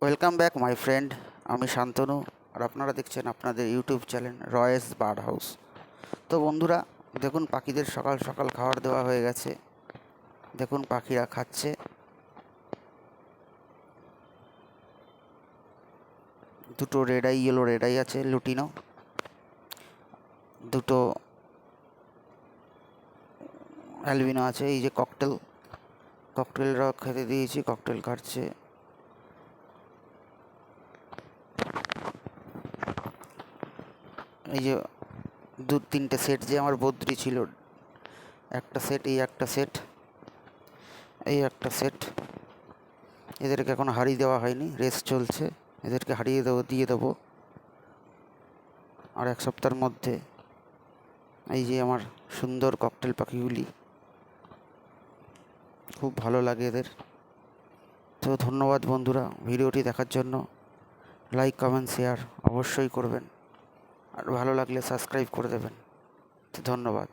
Welcome back my friend. আমি শান্তনু, আর আপনারা দেখছেন আপনাদের ইউটিউব চ্যানেল রয়েস বার্ড হাউস। তো বন্ধুরা, দেখুন পাখিদের সকাল সকাল খাবার দেওয়া হয়ে গেছে। দেখুন পাখিরা খাচ্ছে। দুটো red eye, yellow red eye আছে, লুটিনো। দুটো অ্যালবিনো আছে। এই যে ককটেলরা খেতে দিয়েছি, ককটেল খাচ্ছে। এই যে তিনটে সেট যে আমার বদ্রি ছিল, একটা সেট, এই একটা সেট, এই একটা সেট। এদেরকে এখন হারিয়ে দেওয়া হয়নি, রেস্ট চলছে। এদেরকে হারিয়ে দিয়ে দেবো আর এক সপ্তাহের মধ্যে। এই যে আমার সুন্দর ককটেল পাখিগুলি, খুব ভালো লাগে এদের। তো ধন্যবাদ বন্ধুরা ভিডিওটি দেখার জন্য। লাইক, কমেন্ট, শেয়ার অবশ্যই করবেন, আর ভালো লাগলে সাবস্ক্রাইব করে দেবেন। তো ধন্যবাদ।